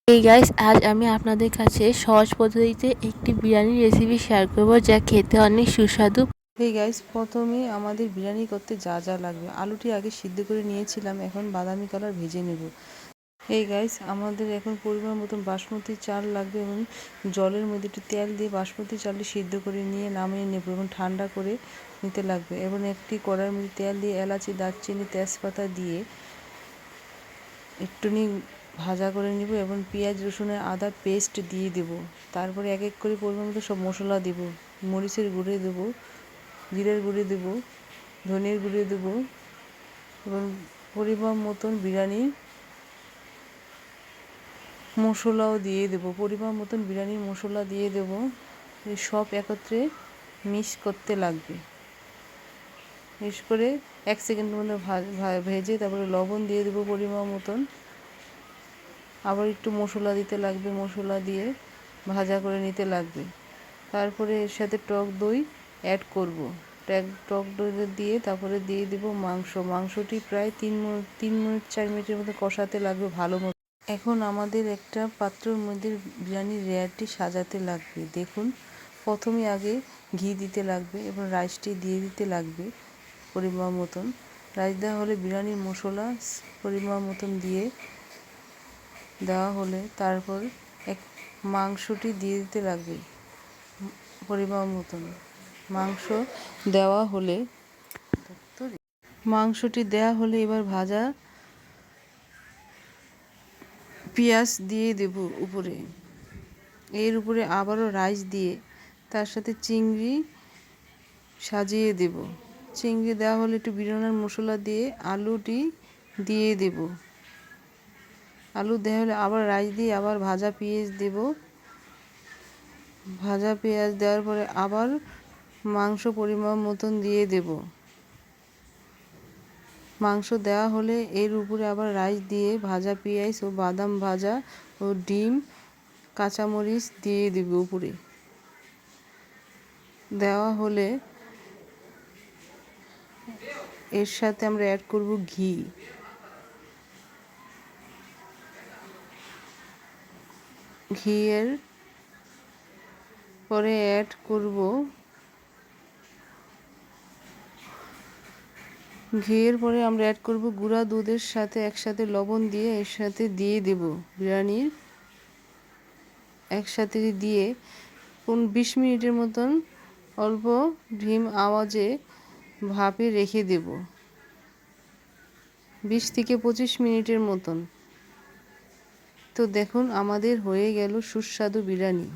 এই গাইস, আজ আমি আপনাদের কাছে সহজ পদ্ধতিতে একটি বিরিয়ানির রেসিপি শেয়ার করব যা খেতে অনেক সুস্বাদু। এই গাইস, প্রথমে আমাদের বিরিয়ানি করতে যা যা লাগবে। আলুটি আগে সিদ্ধ করে নিয়েছিলাম, এখন বাদামি কালার ভেজে নেব। এই গাইস, আমাদের এখন পরিমাণ মতন বাসমতি চাল লাগবে এবং জলের মধ্যে একটু তেল দিয়ে বাসমতি চালটি সিদ্ধ করে নিয়ে নামিয়ে নেব এবং ঠান্ডা করে নিতে লাগবে। এবং একটি কড়াইয়ের মধ্যে তেল দিয়ে এলাচি, দারচিনি, তেজপাতা দিয়ে একটুনি ভাজা করে নিব এবং পেঁয়াজ, রসুন, আদা পেস্ট দিয়ে দেব। তারপরে এক এক করে পরিমাণ মতো সব মশলা দেব। মরিচের গুঁড়ো দেবো, জিরের গুঁড়ো দেবো, ধনের গুঁড়ো দেবো এবং পরিমাণ মতন বিরিয়ানি মশলাও দিয়ে দেবো। পরিমাণ মতন বিরিয়ানির মশলা দিয়ে দেবো। এই সব একত্রে মিক্স করতে লাগবে। মিক্স করে 1 সেকেন্ডের মধ্যে ভেজে তারপরে লবণ দিয়ে দেবো পরিমাণ মতন। আবার একটু মশলা দিতে লাগবে, মশলা দিয়ে ভাজা করে নিতে লাগবে। তারপরে এর সাথে টক দই অ্যাড করব। টক দই দিয়ে তারপরে দিয়ে দেব মাংসটি প্রায় 3 মিনিট 4 মিনিটের মতো কষাতে লাগবে ভালো মতো। এখন আমাদের একটা পাত্রের মধ্যে বিরিয়ানির লেয়ারটি সাজাতে লাগবে। দেখুন, প্রথমে আগে ঘি দিতে লাগবে এবং রাইসটি দিয়ে দিতে লাগবে পরিমাণ মতন। রাইস দেওয়া হলে বিরিয়ানির মশলা পরিমাণ মতন দিয়ে দেওয়া হলে তারপর মাংসটি দিয়ে দিতে লাগবে পরিমাণ মতন। মাংসটি দেওয়া হলে এবার ভাজা পেঁয়াজ দিয়ে দেব উপরে। এর উপরে আবারও রাইস দিয়ে তার সাথে চিংড়ি সাজিয়ে দেব। চিংড়ি দেওয়া হলে একটু বিরিয়ানির মশলা দিয়ে আলুটি দিয়ে দেব। আলু দেওয়া হলে আবার রাইস দিয়ে আবার ভাজা পেঁয়াজ দেব। ভাজা পেঁয়াজ দেওয়ার পরে আবার মাংস পরিমাণ মতন দিয়ে দেব। মাংস দেওয়া হলে এর উপরে আবার রাইস দিয়ে ভাজা পেঁয়াজ ও বাদাম ভাজা ও ডিম, কাঁচামরিচ দিয়ে দেব উপরে। দেওয়া হলে এর সাথে আমরা অ্যাড করব ঘি। ঘিয়ের পরে অ্যাড করব আমরা অ্যাড করব গুঁড়া দুধের সাথে একসাথে লবণ দিয়ে এর সাথে দিয়ে দেব বিরিয়ানির। একসাথে দিয়ে 20 মিনিটের মতন অল্প ধিম আওয়াজে ভাপে রেখে দেব 20 থেকে 25 মিনিটের মতন। তো দেখুন, আমাদের হয়ে গেল সুস্বাদু বিরিয়ানি।